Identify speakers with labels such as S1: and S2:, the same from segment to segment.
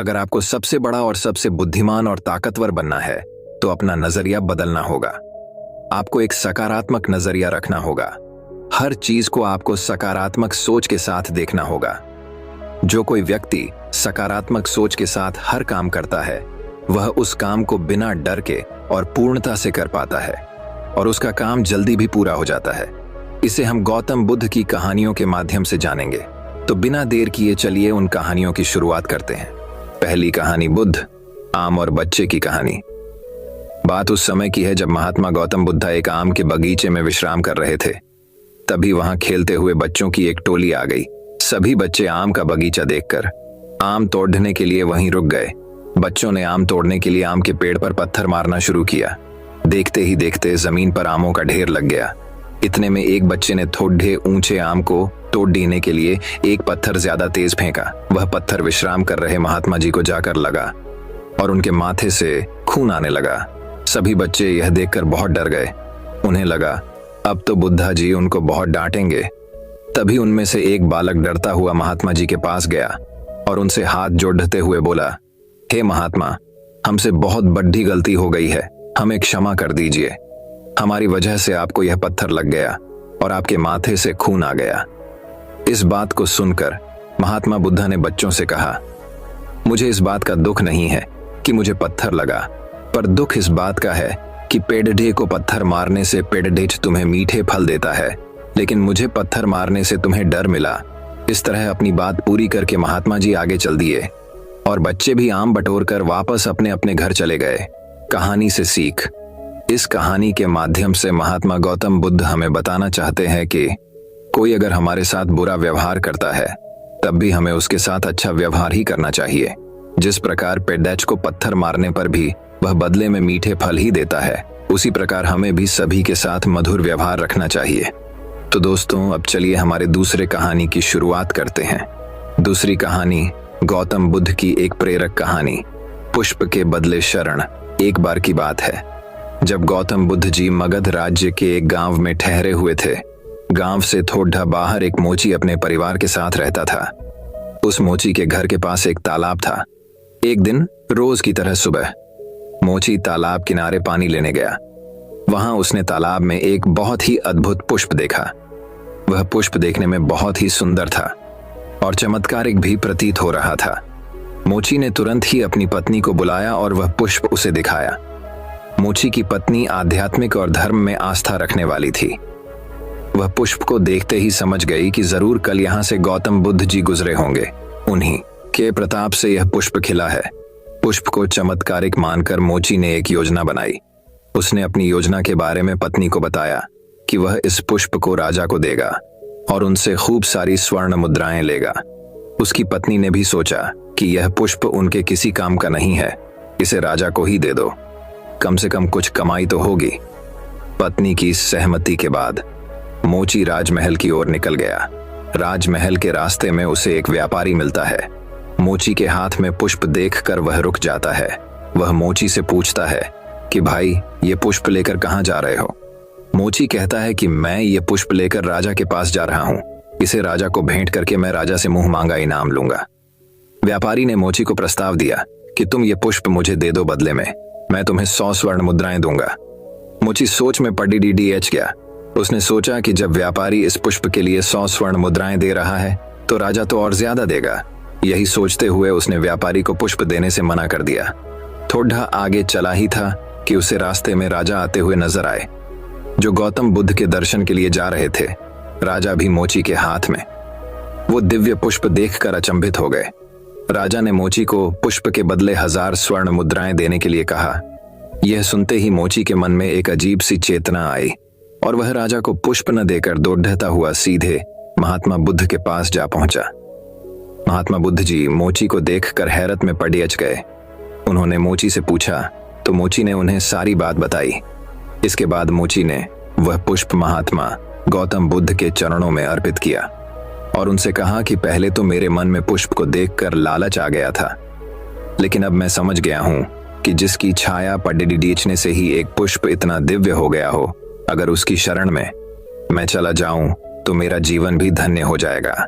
S1: अगर आपको सबसे बड़ा और सबसे बुद्धिमान और ताकतवर बनना है तो अपना नजरिया बदलना होगा। आपको एक सकारात्मक नजरिया रखना होगा। हर चीज को आपको सकारात्मक सोच के साथ देखना होगा। जो कोई व्यक्ति सकारात्मक सोच के साथ हर काम करता है वह उस काम को बिना डर के और पूर्णता से कर पाता है और उसका काम जल्दी भी पूरा हो जाता है। इसे हम गौतम बुद्ध की कहानियों के माध्यम से जानेंगे। तो बिना देर किए चलिए उन कहानियों की शुरुआत करते हैं। पहली कहानी, बुद्ध, आम और बच्चे की कहानी। बात उस समय की है जब महात्मा गौतम बुद्ध एक आम के बगीचे में विश्राम कर रहे थे। तभी वहां खेलते हुए बच्चों की एक टोली आ गई। सभी बच्चे आम का बगीचा देखकर आम तोड़ने के लिए वहीं रुक गए। बच्चों ने आम तोड़ने के लिए आम के पेड़ पर पत्थर मारना शुरू किया। देखते ही देखते जमीन पर आमों का ढेर लग गया। इतने में एक बच्चे ने थोड़े ऊंचे आम को तोड़ देने के लिए एक पत्थर ज्यादा तेज फेंका। वह पत्थर विश्राम कर रहे महात्मा जी को जाकर लगा और उनके माथे से खून आने लगा। सभी बच्चे यह देखकर बहुत डर गए। उन्हें लगा अब तो बुद्धा जी उनको बहुत डांटेंगे। तभी उनमें से एक बालक डरता हुआ महात्मा जी के पास गया और उनसे हाथ जोड़ते हुए बोला, हे महात्मा, हमसे बहुत बड़ी गलती हो गई है, हमें क्षमा कर दीजिए। हमारी वजह से आपको यह पत्थर लग गया और आपके माथे से खून आ गया। इस बात को सुनकर महात्मा बुद्ध ने बच्चों से कहा, मुझे इस बात का दुख नहीं है कि मुझे पत्थर लगा, पर दुख इस बात का है कि पेड़ढ़े को पत्थर मारने से पेड़ढ़े तुम्हें मीठे फल देता है, लेकिन मुझे पत्थर मारने से तुम्हें डर मिला। इस तरह अपनी बात पूरी करके महात्मा जी आगे चल दिए और बच्चे भी आम बटोरकर वापस अपने अपने घर चले गए। कहानी से सीख। इस कहानी के माध्यम से महात्मा गौतम बुद्ध हमें बताना चाहते हैं कि कोई अगर हमारे साथ बुरा व्यवहार करता है तब भी हमें उसके साथ अच्छा व्यवहार ही करना चाहिए। जिस प्रकार पेड़ढ़े को पत्थर मारने पर भी वह बदले में मीठे फल ही देता है, उसी प्रकार हमें भी सभी के साथ मधुर व्यवहार रखना चाहिए। तो दोस्तों, अब चलिए हमारे दूसरे कहानी की शुरुआत करते हैं। दूसरी कहानी गौतम बुद्ध की एक प्रेरक कहानी, पुष्प के बदले शरण। एक बार की बात है जब गौतम बुद्ध जी मगध राज्य के एक गांव में ठहरे हुए थे। गांव से थोड़ा बाहर एक मोची अपने परिवार के साथ रहता था। उस मोची के घर के पास एक तालाब था। एक दिन रोज की तरह सुबह मोची तालाब किनारे पानी लेने गया। वहां उसने तालाब में एक बहुत ही अद्भुत पुष्प देखा। वह पुष्प देखने में बहुत ही सुंदर था और चमत्कारिक भी प्रतीत हो रहा था। मोची ने तुरंत ही अपनी पत्नी को बुलाया और वह पुष्प उसे दिखाया। मोची की पत्नी आध्यात्मिक और धर्म में आस्था रखने वाली थी। वह पुष्प को देखते ही समझ गई कि जरूर कल यहाँ से गौतम बुद्ध जी गुजरे होंगे। उन्हीं के प्रताप से यह पुष्प खिला है। पुष्प को चमत्कारिक मानकर मोची ने एक योजना बनाई। उसने अपनी योजना के बारे में पत्नी को बताया कि वह इस पुष्प को राजा को देगा और उनसे खूब सारी स्वर्ण मुद्राएं लेगा। उसकी पत्नी ने भी सोचा कि यह पुष्प उनके किसी काम का नहीं है, इसे राजा को ही दे दो, कम से कम कुछ कमाई तो होगी। पत्नी की सहमति के बाद मोची राजमहल की ओर निकल गया। राजमहल के रास्ते में उसे एक व्यापारी मिलता है। मोची के हाथ में पुष्प देखकर वह रुक जाता है। वह मोची से पूछता है कि भाई, ये पुष्प लेकर कहाँ जा रहे हो? मोची कहता है कि मैं ये पुष्प लेकर राजा के पास जा रहा हूँ। इसे राजा को भेंट करके मैं राजा से मुंह मांगा इनाम लूंगा। व्यापारी ने मोची को प्रस्ताव दिया कि तुम ये पुष्प मुझे दे दो, बदले में मैं तुम्हें 100 स्वर्ण मुद्राएं दूंगा। मोची सोच में पड़ी डीडीएच गया। उसने सोचा कि जब व्यापारी इस पुष्प के लिए 100 स्वर्ण मुद्राएं दे रहा है तो राजा तो और ज्यादा देगा। यही सोचते हुए उसने व्यापारी को पुष्प देने से मना कर दिया। थोड़ा आगे चला ही था कि उसे रास्ते में राजा आते हुए नजर आए, जो गौतम बुद्ध के दर्शन के लिए जा रहे थे। राजा भी मोची के हाथ में वो दिव्य पुष्प देखकर अचंभित हो गए। राजा ने मोची को पुष्प के बदले 1000 स्वर्ण मुद्राएं देने के लिए कहा। यह सुनते ही मोची के मन में एक अजीब सी चेतना आई और वह राजा को पुष्प न देकर दौड़ता हुआ सीधे महात्मा बुद्ध के पास जा पहुंचा। महात्मा बुद्ध जी मोची को देखकर हैरत में पड़ गए। उन्होंने मोची से पूछा तो मोची ने उन्हें सारी बात बताई। इसके बाद मोची ने वह पुष्प महात्मा गौतम बुद्ध के चरणों में अर्पित किया और उनसे कहा कि पहले तो मेरे मन में पुष्प को देखकर लालच आ गया था, लेकिन अब मैं समझ गया हूं कि जिसकी छाया पड़ने से ही एक पुष्प इतना दिव्य हो गया हो, अगर उसकी शरण में मैं चला जाऊं तो मेरा जीवन भी धन्य हो जाएगा।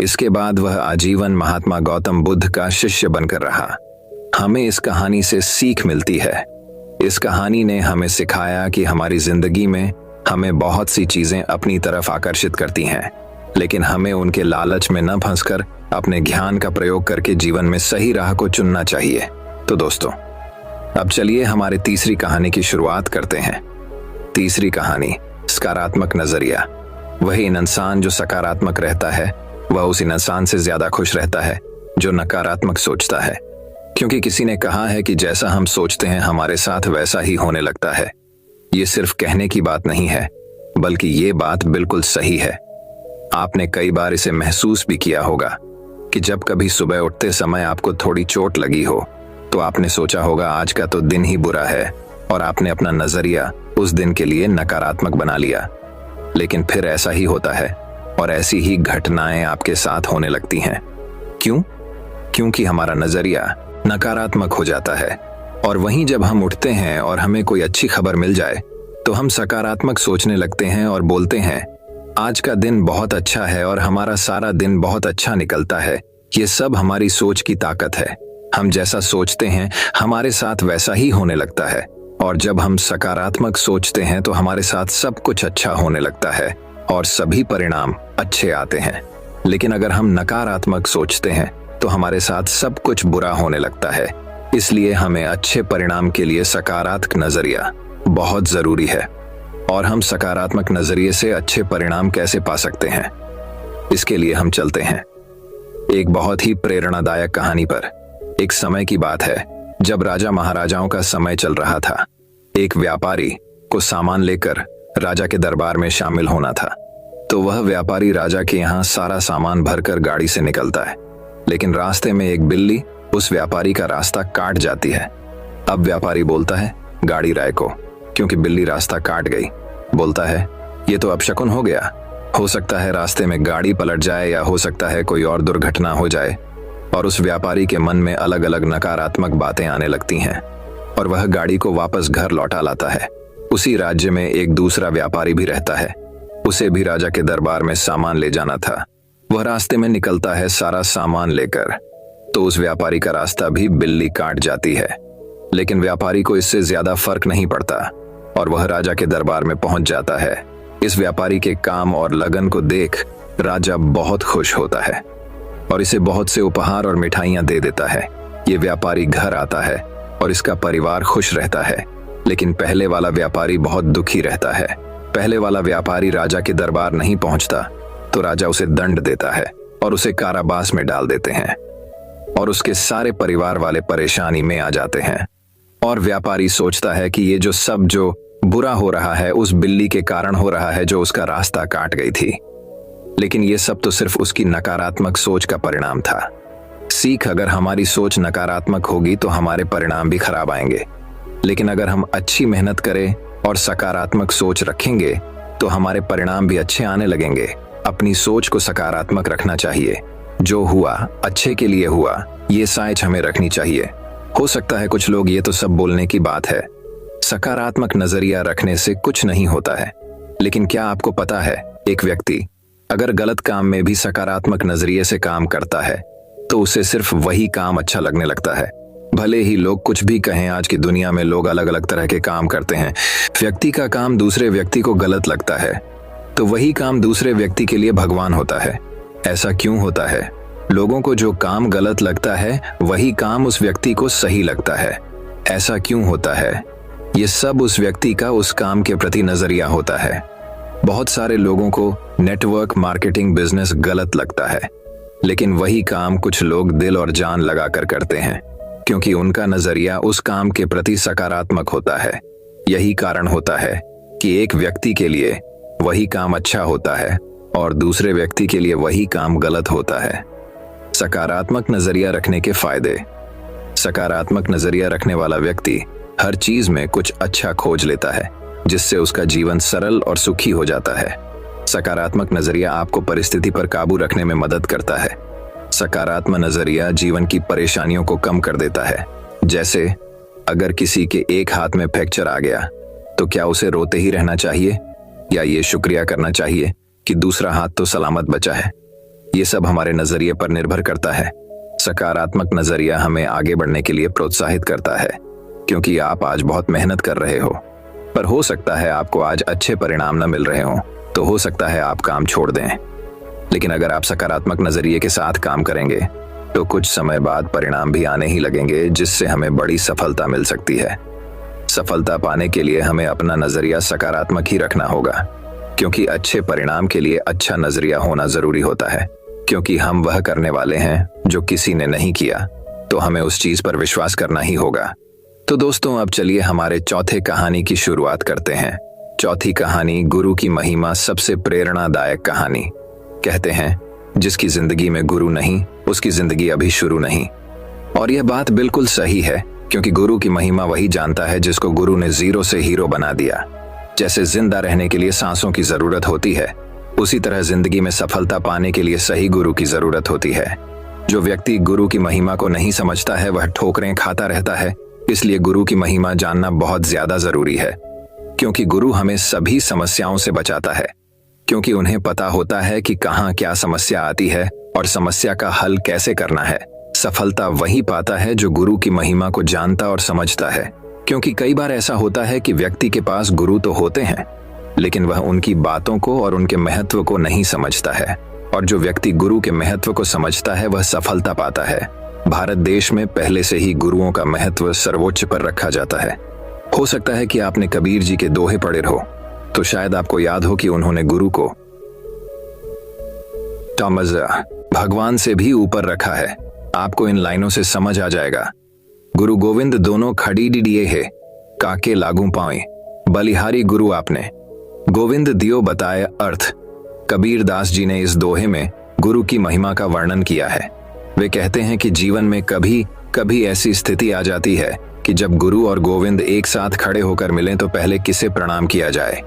S1: इसके बाद वह आजीवन महात्मा गौतम बुद्ध का शिष्य बनकर रहा। हमें इस कहानी से सीख मिलती है। इस कहानी ने हमें सिखाया कि हमारी जिंदगी में हमें बहुत सी चीजें अपनी तरफ आकर्षित करती हैं, लेकिन हमें उनके लालच में न फंसकर अपने ज्ञान का प्रयोग करके जीवन में सही राह को चुनना चाहिए। तो दोस्तों, अब चलिए हमारे तीसरी कहानी की शुरुआत करते हैं। तीसरी कहानी, सकारात्मक नजरिया। वही इंसान जो सकारात्मक रहता है वह उस इंसान से ज्यादा खुश रहता है जो नकारात्मक सोचता है, क्योंकि किसी ने कहा है कि जैसा हम सोचते हैं हमारे साथ वैसा ही होने लगता है। ये सिर्फ कहने की बात नहीं है, बल्कि ये बात बिल्कुल सही है। आपने कई बार इसे महसूस भी किया होगा कि जब कभी सुबह उठते समय आपको थोड़ी चोट लगी हो तो आपने सोचा होगा आज का तो दिन ही बुरा है, और आपने अपना नजरिया उस दिन के लिए नकारात्मक बना लिया। लेकिन फिर ऐसा ही होता है और ऐसी ही घटनाएं आपके साथ होने लगती हैं। क्यों? क्योंकि हमारा नजरिया नकारात्मक हो जाता है। और वहीं जब हम उठते हैं और हमें कोई अच्छी खबर मिल जाए तो हम सकारात्मक सोचने लगते हैं और बोलते हैं आज का दिन बहुत अच्छा है और हमारा सारा दिन बहुत अच्छा निकलता है। ये सब हमारी सोच की ताकत है। हम जैसा सोचते हैं हमारे साथ वैसा ही होने लगता है, और जब हम सकारात्मक सोचते हैं तो हमारे साथ सब कुछ अच्छा होने लगता है और सभी परिणाम अच्छे आते हैं। लेकिन अगर हम नकारात्मक सोचते हैं तो हमारे साथ सब कुछ बुरा होने लगता है। इसलिए हमें अच्छे परिणाम के लिए सकारात्मक नजरिया बहुत जरूरी है। और हम सकारात्मक नजरिए से अच्छे परिणाम कैसे पा सकते हैं, इसके लिए हम चलते हैं एक बहुत ही प्रेरणादायक कहानी पर। एक समय की बात है जब राजा महाराजाओं का समय चल रहा था। एक व्यापारी को सामान लेकर राजा के दरबार में शामिल होना था, तो वह व्यापारी राजा के यहाँ सारा सामान भरकर गाड़ी से निकलता है। लेकिन रास्ते में एक बिल्ली उस व्यापारी का रास्ता काट जाती है। अब व्यापारी बोलता है गाड़ी राय को, क्योंकि बिल्ली रास्ता काट गई। बोलता है ये तो अपशकुन हो गया, हो सकता है रास्ते में गाड़ी पलट जाए या हो सकता है कोई और दुर्घटना हो जाए। और उस व्यापारी के मन में अलग अलग नकारात्मक बातें आने लगती हैं और वह गाड़ी को वापस घर लौटा लाता है। उसी राज्य में एक दूसरा व्यापारी भी रहता है, उसे भी राजा के दरबार में सामान ले जाना था। वह रास्ते में निकलता है सारा सामान लेकर, तो उस व्यापारी का रास्ता भी बिल्ली काट जाती है। लेकिन व्यापारी को इससे ज्यादा फर्क नहीं पड़ता और वह राजा के दरबार में पहुंच जाता है। इस व्यापारी के काम और लगन को देख राजा बहुत खुश होता है और इसे बहुत से उपहार और मिठाइयां दे देता है। ये व्यापारी घर आता है और इसका परिवार खुश रहता है। लेकिन पहले वाला व्यापारी बहुत दुखी रहता है। पहले वाला व्यापारी राजा के दरबार नहीं पहुंचता तो राजा उसे दंड देता है और उसे कारावास में डाल देते हैं, और उसके सारे परिवार वाले परेशानी में आ जाते हैं। और व्यापारी सोचता है कि ये जो बुरा हो रहा है उस बिल्ली के कारण हो रहा है जो उसका रास्ता काट गई थी। लेकिन ये सब तो सिर्फ उसकी नकारात्मक सोच का परिणाम था। सीख, अगर हमारी सोच नकारात्मक होगी तो हमारे परिणाम भी खराब आएंगे। लेकिन अगर हम अच्छी मेहनत करें और सकारात्मक सोच रखेंगे तो हमारे परिणाम भी अच्छे आने लगेंगे। अपनी सोच को सकारात्मक रखना चाहिए। जो हुआ अच्छे के लिए हुआ, ये सोच हमें रखनी चाहिए। हो सकता है कुछ लोग ये तो सब बोलने की बात है, सकारात्मक नजरिया रखने से कुछ नहीं होता है। लेकिन क्या आपको पता है, एक व्यक्ति अगर गलत काम में भी सकारात्मक नजरिए से काम करता है तो उसे सिर्फ वही काम अच्छा लगने लगता है। भले ही लोग कुछ भी कहें, आज की दुनिया में लोग अलग अलग तरह के काम करते हैं। व्यक्ति का काम दूसरे व्यक्ति को गलत लगता है तो वही काम दूसरे व्यक्ति के लिए भगवान होता है। ऐसा क्यों होता है? लोगों को जो काम गलत लगता है वही काम उस व्यक्ति को सही लगता है। ऐसा क्यों होता है? ये सब उस व्यक्ति का उस काम के प्रति नजरिया होता है। बहुत सारे लोगों को नेटवर्क मार्केटिंग बिजनेस गलत लगता है, लेकिन वही काम कुछ लोग दिल और जान लगाकर करते हैं, क्योंकि उनका नजरिया उस काम के प्रति सकारात्मक होता है। यही कारण होता है कि एक व्यक्ति के लिए वही काम अच्छा होता है और दूसरे व्यक्ति के लिए वही काम गलत होता है। सकारात्मक नजरिया रखने के फायदे। सकारात्मक नजरिया रखने वाला व्यक्ति हर चीज में कुछ अच्छा खोज लेता है, जिससे उसका जीवन सरल और सुखी हो जाता है। सकारात्मक नजरिया आपको परिस्थिति पर काबू रखने में मदद करता है। सकारात्मक नजरिया जीवन की परेशानियों को कम कर देता है। जैसे अगर किसी के एक हाथ में फ्रैक्चर आ गया तो क्या उसे रोते ही रहना चाहिए या ये शुक्रिया करना चाहिए कि दूसरा हाथ तो सलामत बचा है? ये सब हमारे नजरिए पर निर्भर करता है। सकारात्मक नजरिया हमें आगे बढ़ने के लिए प्रोत्साहित करता है, क्योंकि आप आज बहुत मेहनत कर रहे हो, पर हो सकता है आपको आज अच्छे परिणाम न मिल रहे हो, तो हो सकता है आप काम छोड़ दें। लेकिन अगर आप सकारात्मक नजरिए के साथ काम करेंगे तो कुछ समय बाद परिणाम भी आने ही लगेंगे, जिससे हमें बड़ी सफलता मिल सकती है। सफलता पाने के लिए हमें अपना नजरिया सकारात्मक ही रखना होगा, क्योंकि अच्छे परिणाम के लिए अच्छा नजरिया होना जरूरी होता है। क्योंकि हम वह करने वाले हैं जो किसी ने नहीं किया, तो हमें उस चीज पर विश्वास करना ही होगा। तो दोस्तों, अब चलिए हमारे चौथे कहानी की शुरुआत करते हैं। चौथी कहानी, गुरु की महिमा, सबसे प्रेरणादायक कहानी। कहते हैं, जिसकी जिंदगी में गुरु नहीं, उसकी जिंदगी अभी शुरू नहीं। और यह बात बिल्कुल सही है, क्योंकि गुरु की महिमा वही जानता है जिसको गुरु ने जीरो से हीरो बना दिया। जैसे जिंदा रहने के लिए सांसों की जरूरत होती है, उसी तरह जिंदगी में सफलता पाने के लिए सही गुरु की जरूरत होती है। जो व्यक्ति गुरु की महिमा को नहीं समझता है, वह ठोकरें खाता रहता है। इसलिए गुरु की महिमा जानना बहुत ज्यादा जरूरी है, क्योंकि गुरु हमें सभी समस्याओं से बचाता है, क्योंकि उन्हें पता होता है कि कहाँ क्या समस्या आती है और समस्या का हल कैसे करना है। सफलता वही पाता है जो गुरु की महिमा को जानता और समझता है, क्योंकि कई बार ऐसा होता है कि व्यक्ति के पास गुरु तो होते हैं, लेकिन वह उनकी बातों को और उनके महत्व को नहीं समझता है। और जो व्यक्ति गुरु के महत्व को समझता है, वह सफलता पाता है। भारत देश में पहले से ही गुरुओं का महत्व सर्वोच्च पर रखा जाता है। हो सकता है कि आपने कबीर जी के दोहे पढ़े हो, तो शायद आपको याद हो कि उन्होंने गुरु को टॉमस भगवान से भी ऊपर रखा है। आपको इन लाइनों से समझ आ जाएगा। गुरु गोविंद दोनों खड़ी डिडिए है, काके लागू पाए, बलिहारी गुरु आपने, गोविंद दियो बताए अर्थ। कबीर दास जी ने इस दोहे में गुरु की महिमा का वर्णन किया है। वे कहते हैं कि जीवन में कभी कभी ऐसी स्थिति आ जाती है कि जब गुरु और गोविंद एक साथ खड़े होकर मिलें तो पहले किसे प्रणाम किया जाए।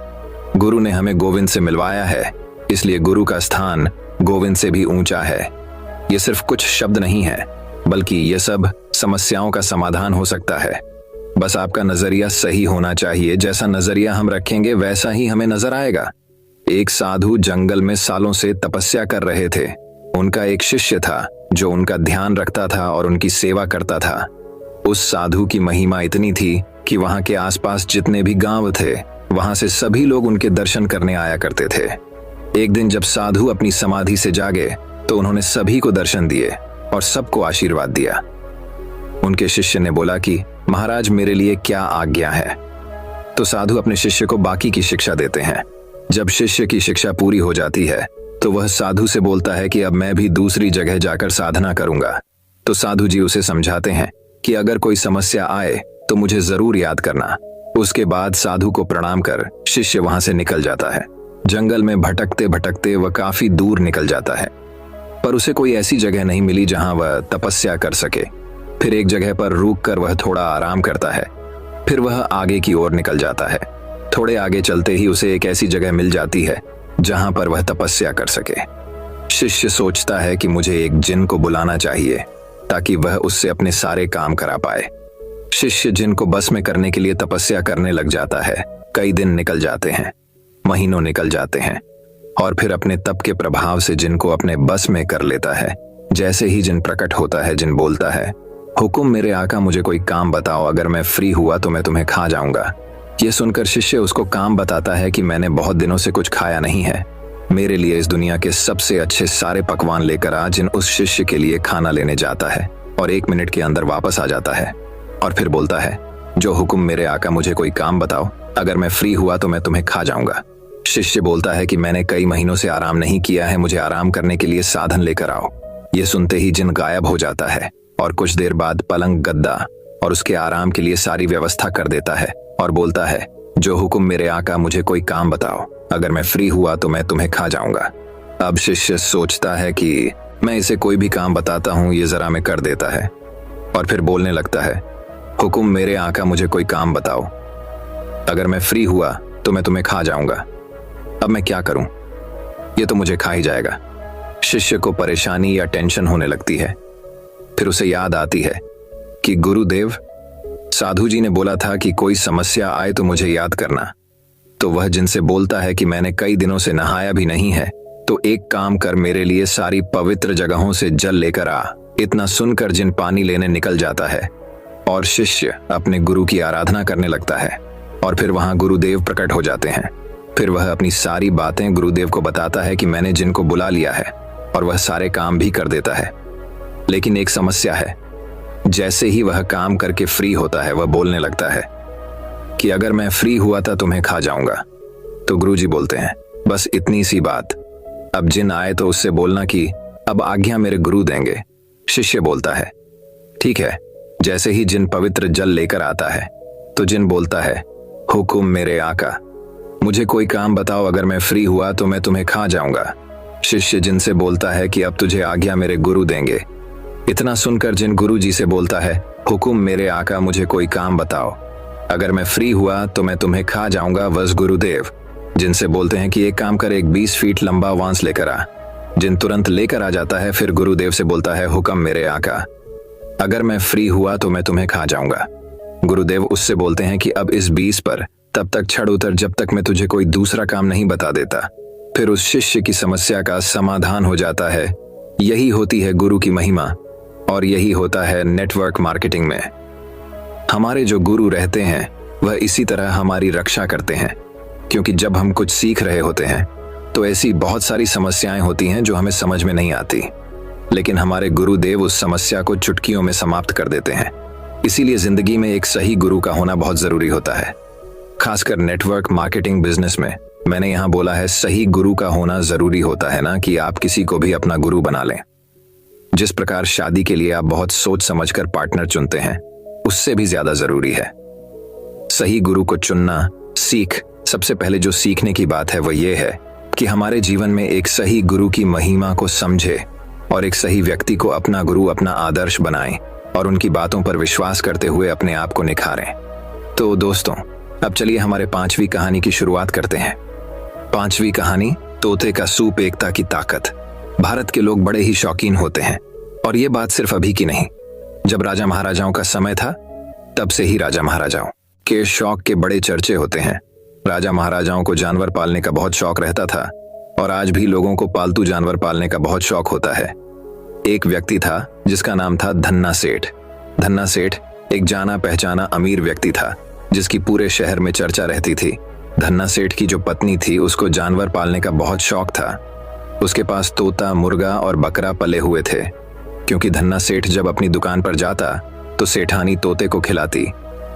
S1: गुरु ने हमें गोविंद से मिलवाया है, इसलिए गुरु का स्थान गोविंद से भी ऊंचा है। ये सिर्फ कुछ शब्द नहीं है, बल्कि ये सब समस्याओं का समाधान हो सकता है। बस आपका नजरिया सही होना चाहिए। जैसा नजरिया हम रखेंगे वैसा ही हमें नजर आएगा। एक साधु जंगल में सालों से तपस्या कर रहे थे। उनका एक शिष्य था जो उनका ध्यान रखता था और उनकी सेवा करता था। उस साधु की महिमा इतनी थी कि वहां के आसपास जितने भी गांव थे, वहां से सभी लोग उनके दर्शन करने आया करते थे। एक दिन जब साधु अपनी समाधि से जागे तो उन्होंने सभी को दर्शन दिए और सबको आशीर्वाद दिया। उनके शिष्य ने बोला कि महाराज, मेरे लिए क्या आज्ञा है? तो साधु अपने शिष्य को बाकी की शिक्षा देते हैं। जब शिष्य की शिक्षा पूरी हो जाती है तो वह साधु से बोलता है कि अब मैं भी दूसरी जगह जाकर साधना करूंगा। तो साधु जी उसे समझाते हैं कि अगर कोई समस्या आए तो मुझे जरूर याद करना। उसके बाद साधु को प्रणाम कर शिष्य वहां से निकल जाता है। जंगल में भटकते भटकते वह काफी दूर निकल जाता है, पर उसे कोई ऐसी जगह नहीं मिली जहां वह तपस्या कर सके। फिर एक जगह पर रुक कर वह थोड़ा आराम करता है। फिर वह आगे की ओर निकल जाता है। थोड़े आगे चलते ही उसे एक ऐसी जगह मिल जाती है जहां पर वह तपस्या कर सके। शिष्य सोचता है कि मुझे एक जिन को बुलाना चाहिए ताकि वह उससे अपने सारे काम करा पाए। शिष्य जिन को बस में करने के लिए तपस्या करने लग जाता है। कई दिन निकल जाते हैं, महीनों निकल जाते हैं, और फिर अपने तप के प्रभाव से जिन को अपने बस में कर लेता है। जैसे ही जिन प्रकट होता है, जिन बोलता है, हुकुम मेरे आका, मुझे कोई काम बताओ, अगर मैं फ्री हुआ तो मैं तुम्हें खा जाऊंगा। यह सुनकर शिष्य उसको काम बताता है कि मैंने बहुत दिनों से कुछ खाया नहीं है, मेरे लिए इस दुनिया के सबसे अच्छे सारे पकवान लेकर आ। जिन उस शिष्य के लिए खाना लेने जाता है और 1 मिनट के अंदर वापस आ जाता है और फिर बोलता है, जो हुक्म मेरे आका, मुझे कोई काम बताओ, अगर मैं फ्री हुआ तो मैं तुम्हें खा जाऊंगा। शिष्य बोलता है कि मैंने कई महीनों से आराम नहीं किया है, मुझे आराम करने के लिए साधन लेकर आओ। ये सुनते ही जिन गायब हो जाता है और कुछ देर बाद पलंग, गद्दा और उसके आराम के लिए सारी व्यवस्था कर देता है और बोलता है, जो हुक्म मेरे आका, मुझे कोई काम बताओ, अगर मैं फ्री हुआ तो मैं तुम्हें खा जाऊंगा। अब शिष्य सोचता है कि मैं इसे कोई भी काम बताता हूं, ये जरा में कर देता है, और फिर बोलने लगता है, हुक्म मेरे आका, मुझे कोई काम बताओ, अगर मैं फ्री हुआ तो मैं तुम्हें खा जाऊंगा। अब मैं क्या करूं? ये तो मुझे खा ही जाएगा। शिष्य को परेशानी या टेंशन होने लगती है। फिर उसे याद आती है कि गुरुदेव, साधु जी ने बोला था कि कोई समस्या आए तो मुझे याद करना। तो वह जिनसे बोलता है कि मैंने कई दिनों से नहाया भी नहीं है, तो तो एक काम कर, मेरे लिए सारी पवित्र जगहों से जल लेकर आ। इतना सुनकर जिन पानी लेने निकल जाता है और शिष्य अपने गुरु की आराधना करने लगता है और फिर वहां गुरुदेव प्रकट हो जाते हैं। फिर वह अपनी सारी बातें गुरुदेव को बताता है कि मैंने जिनको बुला लिया है, और वह सारे काम भी कर देता है। लेकिन एक समस्या है, जैसे ही वह काम करके फ्री होता है वह बोलने लगता है कि अगर मैं फ्री हुआ था तुम्हें खा जाऊंगा। तो गुरुजी बोलते हैं बस इतनी सी बात, अब जिन आए तो उससे बोलना कि अब आज्ञा मेरे गुरु देंगे। शिष्य बोलता है ठीक है। जैसे ही जिन पवित्र जल लेकर आता है तो जिन बोलता है हुकुम मेरे आका, मुझे कोई काम बताओ, अगर मैं फ्री हुआ तो मैं तुम्हें खा जाऊंगा। शिष्य जिन से बोलता है कि अब तुझे आज्ञा मेरे गुरु देंगे। इतना सुनकर जिन गुरु जी से बोलता है हुकुम मेरे आका, मुझे कोई काम बताओ, अगर मैं फ्री हुआ तो मैं तुम्हें खा जाऊंगा। वस गुरुदेव जिनसे बोलते हैं कि एक काम कर, एक 20 फीट लंबा वांस लेकर आ। जिन तुरंत लेकर आ जाता है। फिर गुरुदेव से बोलता है हुक्म मेरे आका, अगर मैं फ्री हुआ तो मैं तुम्हें खा जाऊंगा। गुरुदेव उससे बोलते हैं कि अब इस 20 पर तब तक चढ़ उतर जब तक मैं तुझे कोई दूसरा काम नहीं बता देता। फिर उस शिष्य की समस्या का समाधान हो जाता है। यही होती है गुरु की महिमा, और यही होता है नेटवर्क मार्केटिंग में। हमारे जो गुरु रहते हैं वह इसी तरह हमारी रक्षा करते हैं, क्योंकि जब हम कुछ सीख रहे होते हैं तो ऐसी बहुत सारी समस्याएं होती हैं जो हमें समझ में नहीं आती, लेकिन हमारे गुरुदेव उस समस्या को चुटकियों में समाप्त कर देते हैं। इसीलिए जिंदगी में एक सही गुरु का होना बहुत जरूरी होता है, खासकर नेटवर्क मार्केटिंग बिजनेस में। मैंने यहां बोला है सही गुरु का होना जरूरी होता है, ना कि आप किसी को भी अपना गुरु बना लें। जिस प्रकार शादी के लिए आप बहुत सोच समझकर पार्टनर चुनते हैं, उससे भी ज्यादा जरूरी है सही गुरु को चुनना। सबसे पहले जो सीखने की बात है वह यह है कि हमारे जीवन में एक सही गुरु की महिमा को समझे और एक सही व्यक्ति को अपना गुरु, अपना आदर्श बनाएं और उनकी बातों पर विश्वास करते हुए अपने आप को निखारें। तो दोस्तों, अब चलिए हमारे 5वीं कहानी की शुरुआत करते हैं। 5वीं कहानी, तोते का सूप, एकता की ताकत। भारत के लोग बड़े ही शौकीन होते हैं, और ये बात सिर्फ अभी की नहीं। जब राजा महाराजाओं का समय था तब से ही राजा महाराजाओं के शौक के बड़े चर्चे होते हैं। राजा महाराजाओं को जानवर पालने का बहुत शौक रहता था, और आज भी लोगों को पालतू जानवर पालने का बहुत शौक होता है। एक व्यक्ति था जिसका नाम था धन्ना सेठ। धन्ना सेठ एक जाना पहचाना अमीर व्यक्ति था जिसकी पूरे शहर में चर्चा रहती थी। धन्ना सेठ की जो पत्नी थी उसको जानवर पालने का बहुत शौक था। उसके पास तोता, मुर्गा और बकरा पले हुए थे, क्योंकि धन्ना सेठ जब अपनी दुकान पर जाता तो सेठानी तोते को खिलाती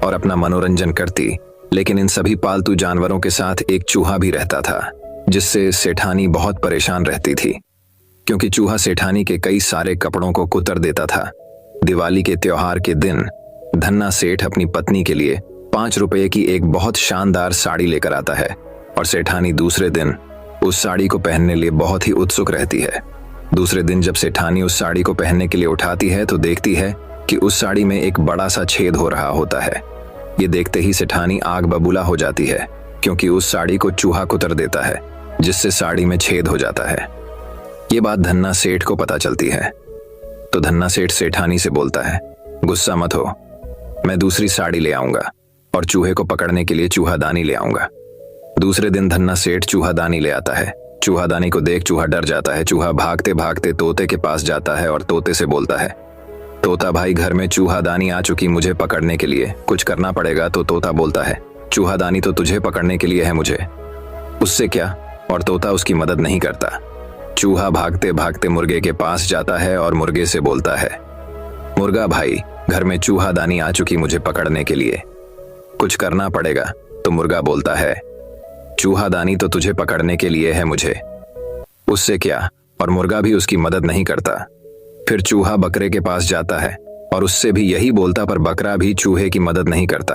S1: और अपना मनोरंजन करती। लेकिन इन सभी पालतू जानवरों के साथ एक चूहा भी रहता था, जिससे सेठानी बहुत परेशान रहती थी, क्योंकि चूहा सेठानी के कई सारे कपड़ों को कुतर देता था। दिवाली के त्योहार के दिन धन्ना सेठ अपनी पत्नी के लिए 5 रुपए की एक बहुत शानदार साड़ी लेकर आता है, और सेठानी दूसरे दिन उस साड़ी को पहनने लिए बहुत ही उत्सुक रहती है। दूसरे दिन जब सेठानी उस साड़ी को पहनने के लिए उठाती है तो देखती है कि उस साड़ी में एक बड़ा सा छेद हो रहा होता है। ये देखते ही सेठानी आग बबूला हो जाती है, क्योंकि उस साड़ी को चूहा कुतर देता है, जिससे साड़ी में छेद हो जाता है। ये बात धन्ना सेठ को पता चलती है, तो धन्ना सेठ सेठानी से बोलता है, गुस्सा मत हो, मैं दूसरी साड़ी ले आऊंगा और चूहे को पकड़ने के लिए चूहादानी ले आऊंगा। दूसरे दिन धन्ना सेठ चूहादानी ले आता है। चूहादानी को देख चूहा डर जाता है। चूहा भागते भागते तोते के पास जाता है और तोते से बोलता है, तोता भाई, घर में चूहादानी आ चुकी मुझे पकड़ने के लिए, कुछ करना पड़ेगा। तो तोता बोलता है, चूहादानी तो तुझे पकड़ने के लिए है, मुझे उससे क्या। और तोता उसकी मदद नहीं करता। चूहा भागते भागते मुर्गे के पास जाता है और मुर्गे से बोलता है, मुर्गा भाई, घर में चूहादानी आ चुकी मुझे पकड़ने के लिए, कुछ करना पड़ेगा। तो मुर्गा बोलता है, चूहादानी तो तुझे पकड़ने के लिए है, मुझे उससे क्या। और मुर्गा भी उसकी मदद नहीं करता। फिर चूहा बकरे के पास जाता है और उससे भी यही बोलता, पर बकरा भी चूहे की मदद नहीं करता।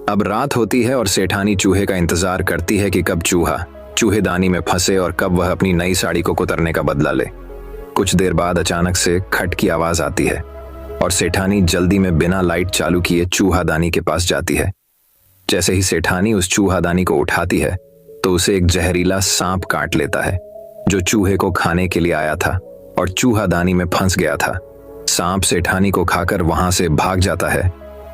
S1: अब रात होती है और सेठानी चूहे का इंतजार करती है कि कब चूहा चूहेदानी में फंसे और कब वह अपनी नई साड़ी को कुतरने का बदला ले। कुछ देर बाद अचानक से खट की आवाज आती है और सेठानी जल्दी में बिना लाइट चालू किए चूहादानी के पास जाती है। जैसे ही सेठानी उस चूहादानी को उठाती है तो उसे एक जहरीला सांप काट लेता है, जो चूहे को खाने के लिए आया था और चूहादानी में फंस गया था। सांप सेठानी को खाकर वहां से भाग जाता है,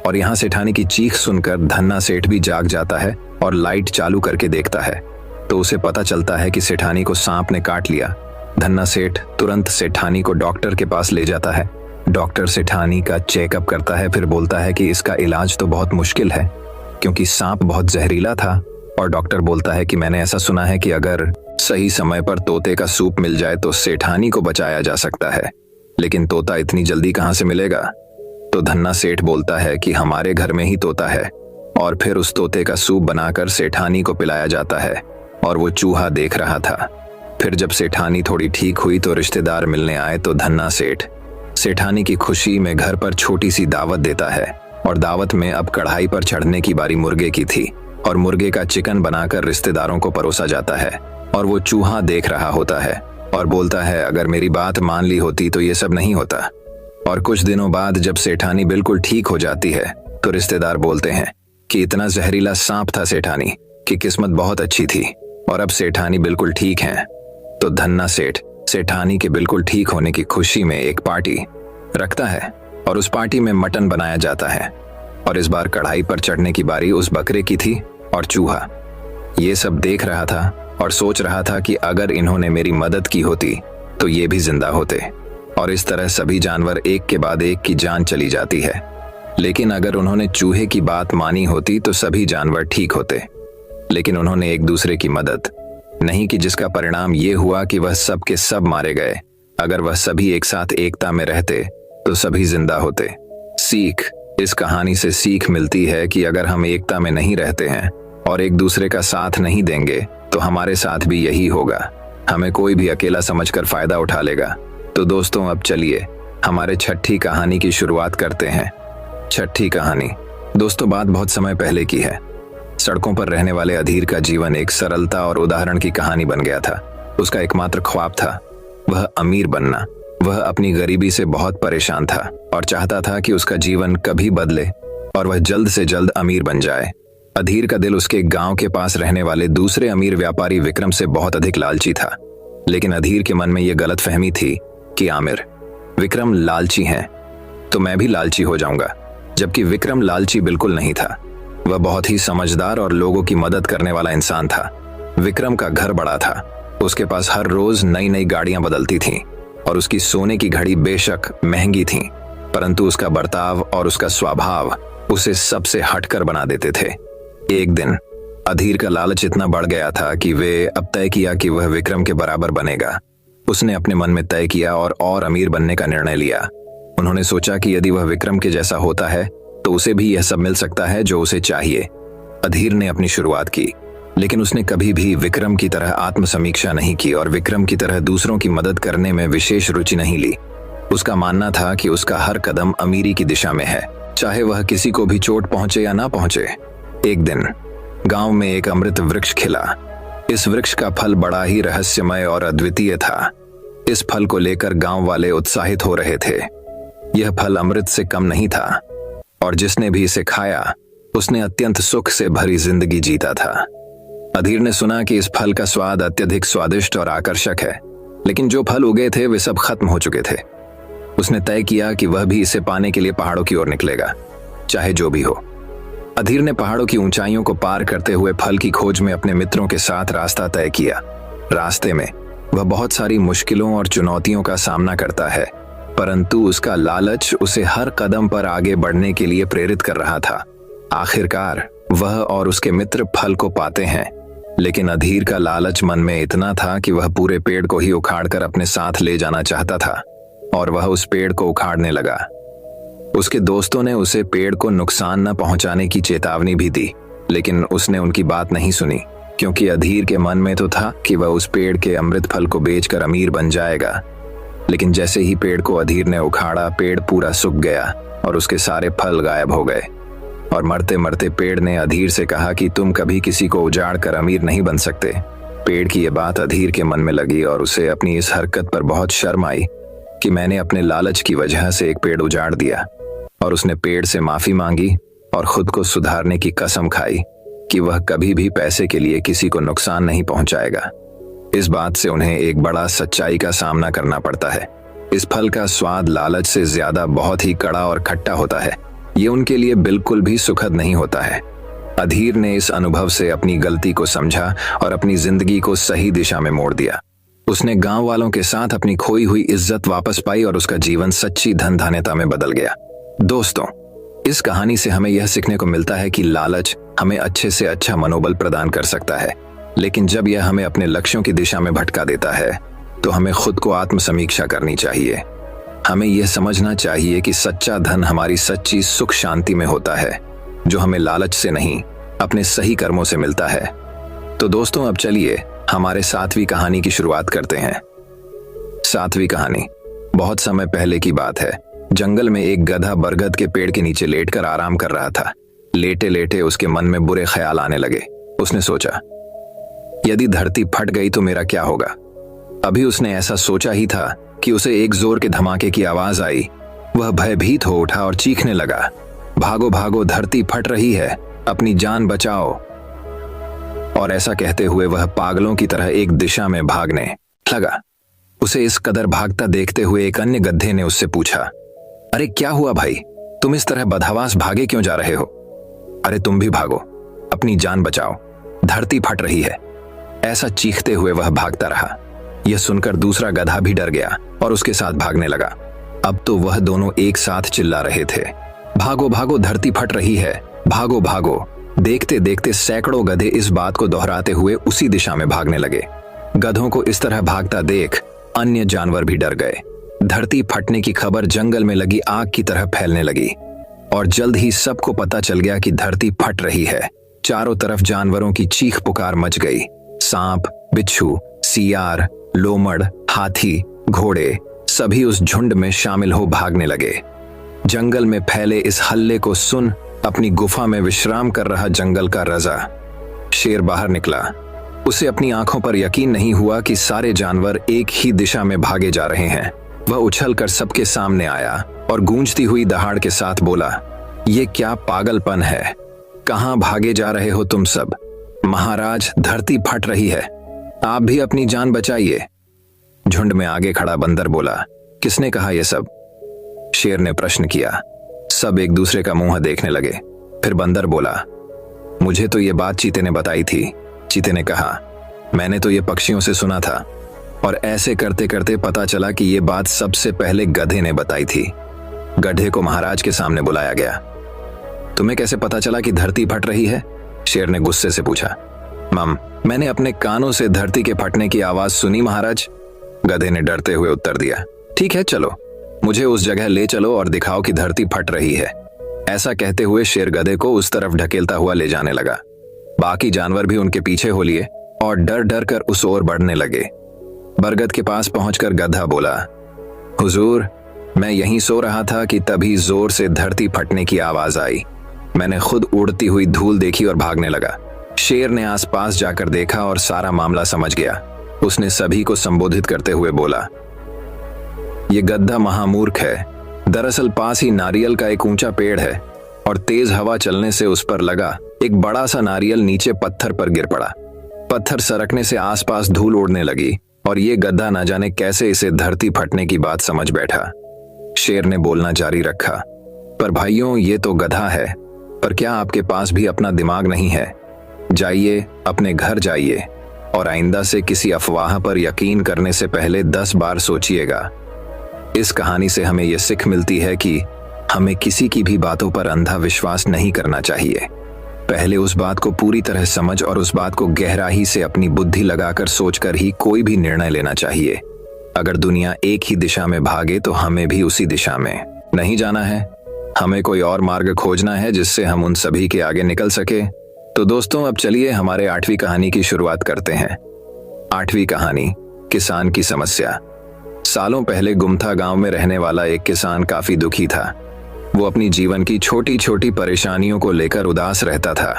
S1: और यहाँ सेठानी की चीख सुनकर धन्ना सेठ भी जाग जाता है और लाइट चालू करके देखता है तो उसे पता चलता है कि सेठानी को सांप ने काट लिया धन्ना सेठ तुरंत सेठानी को डॉक्टर के पास ले जाता है। डॉक्टर सेठानी का चेकअप करता है, फिर बोलता है कि इसका इलाज तो बहुत मुश्किल है क्योंकि सांप बहुत जहरीला था। और डॉक्टर बोलता है कि मैंने ऐसा सुना है कि अगर सही समय पर तोते का सूप मिल जाए तो सेठानी को बचाया जा सकता है, लेकिन तोता इतनी जल्दी कहाँ से मिलेगा। तो धन्ना सेठ बोलता है कि हमारे घर में ही तोता है, और फिर उस तोते का सूप बनाकर सेठानी को पिलाया जाता है और वो चूहा देख रहा था। फिर जब सेठानी थोड़ी ठीक हुई तो रिश्तेदार मिलने आए तो धन्ना सेठ सेठानी की खुशी में घर पर छोटी सी दावत देता है, और दावत में अब कढ़ाई पर चढ़ने की बारी मुर्गे की थी और मुर्गे का चिकन बनाकर रिश्तेदारों को परोसा जाता है। और वो चूहा देख रहा होता है और बोलता है अगर मेरी बात मान ली होती तो ये सब नहीं होता। और कुछ दिनों बाद जब सेठानी बिल्कुल ठीक हो जाती है तो रिश्तेदार बोलते हैं कि इतना जहरीला सांप था सेठानी की किस्मत बहुत अच्छी थी, और अब सेठानी बिल्कुल ठीक हैं। तो धन्ना सेठ सेठानी के बिल्कुल ठीक होने की खुशी में एक पार्टी रखता है और उस पार्टी में मटन बनाया जाता है। और इस बार कढ़ाई पर चढ़ने की बारी उस बकरे की थी, और चूहा ये सब देख रहा था और सोच रहा था कि अगर इन्होंने मेरी मदद की होती तो ये भी जिंदा होते। और इस तरह सभी जानवर एक के बाद एक की जान चली जाती है, लेकिन अगर उन्होंने चूहे की बात मानी होती तो सभी जानवर ठीक होते। लेकिन उन्होंने एक दूसरे की मदद नहीं की, जिसका परिणाम ये हुआ कि वह सब के सब मारे गए। अगर वह सभी एक साथ एकता में रहते तो सभी जिंदा होते। सीख, इस कहानी से सीख मिलती है कि अगर हम एकता में नहीं रहते हैं और एक दूसरे का साथ नहीं देंगे तो हमारे साथ भी यही होगा। हमें कोई भी अकेला समझकर फायदा उठा लेगा। तो दोस्तों अब चलिए हमारे छठी कहानी की शुरुआत करते हैं। छठी कहानी दोस्तों बात बहुत समय पहले की है। सड़कों पर रहने वाले अधीर का जीवन एक सरलता और उदाहरण की कहानी बन गया था। उसका एकमात्र ख्वाब था वह अमीर बनना। वह अपनी गरीबी से बहुत परेशान था और चाहता था कि उसका जीवन कभी बदले और वह जल्द से जल्द अमीर बन जाए। अधीर का दिल उसके गांव के पास रहने वाले दूसरे अमीर व्यापारी विक्रम से बहुत अधिक लालची था, लेकिन अधीर के मन में यह गलतफहमी थी कि आमिर विक्रम लालची हैं तो मैं भी लालची हो जाऊंगा, जबकि विक्रम लालची बिल्कुल नहीं था। वह बहुत ही समझदार और लोगों की मदद करने वाला इंसान था। विक्रम का घर बड़ा था, उसके पास हर रोज नई नई गाड़ियां बदलती थीं और उसकी सोने की घड़ी बेशक महंगी थी, परंतु उसका बर्ताव और उसका स्वभाव उसे सबसे हटकर बना देते थे। एक दिन अधीर का लालच इतना बढ़ गया था कि वे अब तय किया कि वह विक्रम के बराबर बनेगा। उसने अपने मन में तय किया और अमीर बनने का निर्णय लिया। उन्होंने सोचा कि यदि वह विक्रम के जैसा होता है तो उसे भी यह सब मिल सकता है जो उसे चाहिए। अधीर ने अपनी शुरुआत की, लेकिन उसने कभी भी विक्रम की तरह आत्मसमीक्षा नहीं की और विक्रम की तरह दूसरों की मदद करने में विशेष रुचि नहीं ली। उसका मानना था कि उसका हर कदम अमीरी की दिशा में है, चाहे वह किसी को भी चोट पहुंचे या ना पहुंचे। एक दिन गांव में एक अमृत वृक्ष खिला। इस वृक्ष का फल बड़ा ही रहस्यमय और अद्वितीय था। इस फल को लेकर गांव वाले उत्साहित हो रहे थे। यह फल अमृत से कम नहीं था और जिसने भी इसे खाया उसने अत्यंत सुख से भरी जिंदगी जीता था। अधीर ने सुना कि इस फल का स्वाद अत्यधिक स्वादिष्ट और आकर्षक है, लेकिन जो फल उगे थे वे सब खत्म हो चुके थे। उसने तय किया कि वह भी इसे पाने के लिए पहाड़ों की ओर निकलेगा, चाहे जो भी हो। अधीर ने पहाड़ों की ऊंचाइयों को पार करते हुए फल की खोज में अपने मित्रों के साथ रास्ता तय किया। रास्ते में वह बहुत सारी मुश्किलों और चुनौतियों का सामना करता है, परंतु उसका लालच उसे हर कदम पर आगे बढ़ने के लिए प्रेरित कर रहा था। आखिरकार वह और उसके मित्र फल को पाते हैं, लेकिन अधीर का लालच मन में इतना था कि वह पूरे पेड़ को ही उखाड़कर अपने साथ ले जाना चाहता था और वह उस पेड़ को उखाड़ने लगा। उसके दोस्तों ने उसे पेड़ को नुकसान न पहुंचाने की चेतावनी भी दी, लेकिन उसने उनकी बात नहीं सुनी, क्योंकि अधीर के मन में तो था कि वह उस पेड़ के अमृत फल को बेचकर अमीर बन जाएगा। लेकिन जैसे ही पेड़ को अधीर ने उखाड़ा, पेड़ पूरा सूख गया और उसके सारे फल गायब हो गए। और मरते मरते पेड़ ने अधीर से कहा कि तुम कभी किसी को उजाड़ कर अमीर नहीं बन सकते। पेड़ की यह बात अधीर के मन में लगी और उसे अपनी इस हरकत पर बहुत शर्म आई कि मैंने अपने लालच की वजह से एक पेड़ उजाड़ दिया। और उसने पेड़ से माफी मांगी और खुद को सुधारने की कसम खाई कि वह कभी भी पैसे के लिए किसी को नुकसान नहीं पहुंचाएगा। इस बात से उन्हें एक बड़ा सच्चाई का सामना करना पड़ता है। इस फल का स्वाद लालच से ज्यादा बहुत ही कड़ा और खट्टा होता है। ये उनके लिए बिल्कुल भी सुखद नहीं होता है। अधीर ने इस अनुभव से अपनी गलती को समझा और अपनी जिंदगी को सही दिशा में मोड़ दिया। उसने गांव वालों के साथ अपनी खोई हुई इज्जत वापस पाई और उसका जीवन सच्ची धन धान्यता में बदल गया। दोस्तों, इस कहानी से हमें यह सीखने को मिलता है कि लालच हमें अच्छे से अच्छा मनोबल प्रदान कर सकता है, लेकिन जब यह हमें अपने लक्ष्यों की दिशा में भटका देता है तो हमें खुद को आत्मसमीक्षा करनी चाहिए। हमें यह समझना चाहिए कि सच्चा धन हमारी सच्ची सुख शांति में होता है, जो हमें लालच से नहीं अपने सही कर्मों से मिलता है। तो दोस्तों, अब चलिए हमारे 7वीं कहानी की शुरुआत करते हैं। 7वीं कहानी। बहुत समय पहले की बात है। जंगल में एक गधा बरगद के पेड़ के नीचे लेटकर आराम कर रहा था। लेटे लेटे उसके मन में बुरे ख्याल आने लगे। उसने सोचा, यदि धरती फट गई तो मेरा क्या होगा। अभी उसने ऐसा सोचा ही था कि उसे एक जोर के धमाके की आवाज आई। वह भयभीत हो उठा और चीखने लगा, भागो भागो, धरती फट रही है, अपनी जान बचाओ। और ऐसा कहते हुए वह पागलों की तरह एक दिशा में भागने लगा। उसे इस कदर भागता देखते हुए एक अन्य गधे ने उससे पूछा, अरे क्या हुआ भाई, तुम इस तरह बदहवास भागे क्यों जा रहे हो। अरे तुम भी भागो, अपनी जान बचाओ, धरती फट रही है। ऐसा चीखते हुए वह भागता रहा। यह सुनकर दूसरा गधा भी डर गया और उसके साथ भागने लगा। अब तो वह दोनों एक साथ चिल्ला रहे थे, भागो भागो, धरती फट रही है, भागो भागो। देखते देखते सैकड़ों गधे इस बात को दोहराते हुए उसी दिशा में भागने लगे। गधों को इस तरह भागता देख अन्य जानवर भी डर गए। धरती फटने की खबर जंगल में लगी आग की तरह फैलने लगी और जल्द ही सबको पता चल गया कि धरती फट रही है। चारों तरफ जानवरों की चीख पुकार मच गई। सांप, बिच्छू, सियार, लोमड़, हाथी, घोड़े सभी उस झुंड में शामिल हो भागने लगे। जंगल में फैले इस हल्ले को सुन अपनी गुफा में विश्राम कर रहा जंगल का राजा शेर बाहर निकला। उसे अपनी आंखों पर यकीन नहीं हुआ कि सारे जानवर एक ही दिशा में भागे जा रहे हैं। वह उछलकर सबके सामने आया और गूंजती हुई दहाड़ के साथ बोला, ये क्या पागलपन है, कहां भागे जा रहे हो तुम सब। महाराज, धरती फट रही है, आप भी अपनी जान बचाइए। झुंड में आगे खड़ा बंदर बोला, किसने कहा यह सब। शेर ने प्रश्न किया। सब एक दूसरे का मुंह देखने लगे। फिर बंदर बोला, मुझे तो ये बात चीते ने बताई थी। चीते ने कहा, मैंने तो ये पक्षियों से सुना था। और ऐसे करते करते पता चला कि ये बात सबसे पहले गधे ने बताई थी। गधे को महाराज के सामने बुलाया गया। तुम्हें कैसे पता चला कि धरती फट रही है, शेर ने गुस्से से पूछा। मैंने अपने कानों से धरती के फटने की आवाज सुनी महाराज, गधे ने डरते हुए उत्तर दिया। ठीक है, चलो मुझे उस जगह ले चलो और दिखाओ कि धरती फट रही है। ऐसा कहते हुए शेर गधे को उस तरफ ढकेलता हुआ ले जाने लगा। बाकी जानवर भी उनके पीछे हो लिए और डर डर कर उस ओर बढ़ने लगे। बरगद के पास पहुंचकर गधा बोला, हुजूर, मैं यहीं सो रहा था कि तभी जोर से धरती फटने की आवाज आई। मैंने खुद उड़ती हुई धूल देखी और भागने लगा। शेर ने आसपास जाकर देखा और सारा मामला समझ गया। उसने सभी को संबोधित करते हुए बोला, ये गधा महामूर्ख है। दरअसल पास ही नारियल का एक ऊंचा पेड़ है और तेज हवा चलने से उस पर लगा एक बड़ा सा नारियल नीचे पत्थर पर गिर पड़ा। पत्थर सरकने से आसपास धूल उड़ने लगी और ये गधा न जाने कैसे इसे धरती फटने की बात समझ बैठा। शेर ने बोलना जारी रखा, पर भाइयों, ये तो गधा है, पर क्या आपके पास भी अपना दिमाग नहीं है। जाइए, अपने घर जाइए और आइंदा से किसी अफवाह पर यकीन करने से पहले 10 बार सोचिएगा। इस कहानी से हमें यह सीख मिलती है कि हमें किसी की भी बातों पर अंधा विश्वास नहीं करना चाहिए। पहले उस बात को पूरी तरह समझ और उस बात को गहराई से अपनी बुद्धि लगाकर सोचकर ही कोई भी निर्णय लेना चाहिए। अगर दुनिया एक ही दिशा में भागे तो हमें भी उसी दिशा में नहीं जाना है। हमें कोई और मार्ग खोजना है जिससे हम उन सभी के आगे निकल सके। तो दोस्तों, अब चलिए हमारे 8वीं कहानी की शुरुआत करते हैं। 8वीं कहानी, किसान की समस्या। सालों पहले गुमथा गांव में रहने वाला एक किसान काफी दुखी था। वो अपनी जीवन की छोटी छोटी परेशानियों को लेकर उदास रहता था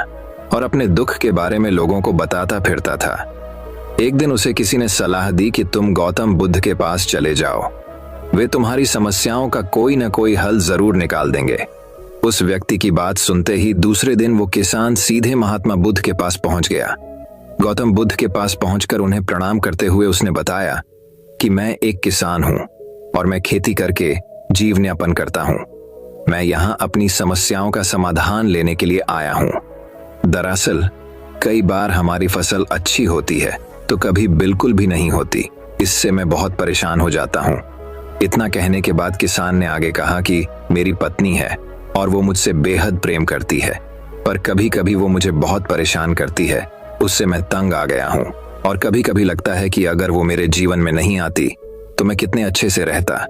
S1: और अपने दुख के बारे में लोगों को बताता फिरता था। एक दिन उसे किसी ने सलाह दी कि तुम गौतम बुद्ध के पास चले जाओ, वे तुम्हारी समस्याओं का कोई न कोई हल जरूर निकाल देंगे। उस व्यक्ति की बात सुनते ही दूसरे दिन वो किसान सीधे महात्मा बुद्ध के पास पहुंच गया। गौतम बुद्ध के पास पहुंचकर उन्हें प्रणाम करते हुए उसने बताया कि मैं एक किसान हूं और मैं खेती करके जीवन यापन करता हूं। मैं यहां अपनी समस्याओं का समाधान लेने के लिए आया हूं। दरअसल कई बार हमारी फसल अच्छी होती है तो कभी बिल्कुल भी नहीं होती। इससे मैं बहुत परेशान हो जाता हूँ। इतना कहने के बाद किसान ने आगे कहा कि मेरी पत्नी है और वो मुझसे बेहद प्रेम करती है, पर कभी कभी वो मुझे बहुत परेशान करती है। उससे मैं तंग आ गया हूँ और कभी कभी लगता है कि अगर वो मेरे जीवन में नहीं आती तो मैं कितने अच्छे से रहता।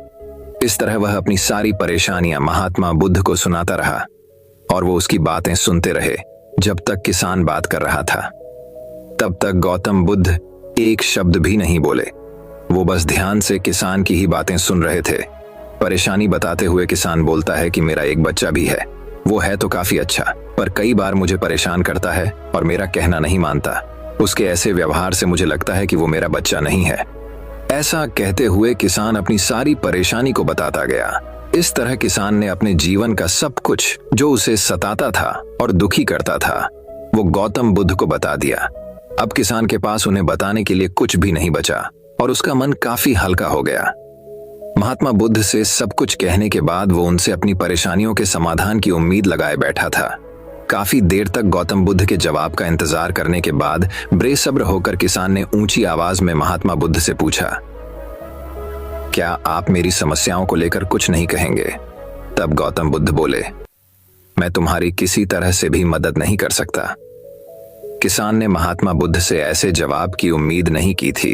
S1: इस तरह वह अपनी सारी परेशानियां महात्मा बुद्ध को सुनाता रहा और वो उसकी बातें सुनते रहे जब तक किसान बात कर रहा था। तब तक गौतम बुद्ध एक शब्द भी नहीं बोले। वो बस ध्यान से किसान की ही बातें सुन रहे थे। परेशानी बताते हुए किसान बोलता है कि मेरा एक बच्चा भी है। वो है तो काफी अच्छा, पर कई बार मुझे परेशान करता है और मेरा कहना नहीं मानता। उसके ऐसे व्यवहार से मुझे लगता है कि वो मेरा बच्चा नहीं है। ऐसा कहते हुए किसान अपनी सारी परेशानी को बताता गया। इस तरह किसान ने अपने जीवन का सब कुछ जो उसे सताता था और दुखी करता था, वो गौतम बुद्ध को बता दिया। अब किसान के पास उन्हें बताने के लिए कुछ भी नहीं बचा और उसका मन काफी हल्का हो गया। महात्मा बुद्ध से सब कुछ कहने के बाद वो उनसे अपनी परेशानियों के समाधान की उम्मीद लगाए बैठा था। काफी देर तक गौतम बुद्ध के जवाब का इंतजार करने के बाद बेसब्र होकर किसान ने ऊंची आवाज में महात्मा बुद्ध से पूछा, क्या आप मेरी समस्याओं को लेकर कुछ नहीं कहेंगे? तब गौतम बुद्ध बोले, मैं तुम्हारी किसी तरह से भी मदद नहीं कर सकता। किसान ने महात्मा बुद्ध से ऐसे जवाब की उम्मीद नहीं की थी।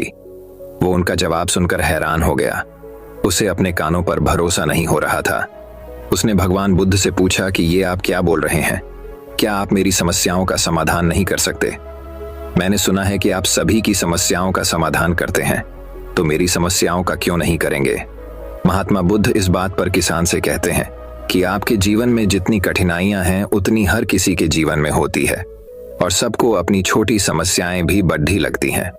S1: वो उनका जवाब सुनकर हैरान हो गया। उसे अपने कानों पर भरोसा नहीं हो रहा था। उसने भगवान बुद्ध से पूछा कि ये आप क्या बोल रहे हैं? क्या आप मेरी समस्याओं का समाधान नहीं कर सकते? मैंने सुना है कि आप सभी की समस्याओं का समाधान करते हैं, तो मेरी समस्याओं का क्यों नहीं करेंगे? महात्मा बुद्ध इस बात पर किसान से कहते हैं कि आपके जीवन में जितनी कठिनाइयां हैं उतनी हर किसी के जीवन में होती है और सबको अपनी छोटी समस्याएं भी बड़ी लगती हैं।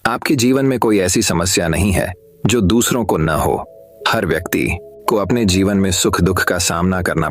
S1: आपके जीवन में कोई ऐसी समस्या नहीं है जो दूसरों को न हो। हर व्यक्ति को अपने जीवन में सुख दुख का सामना करना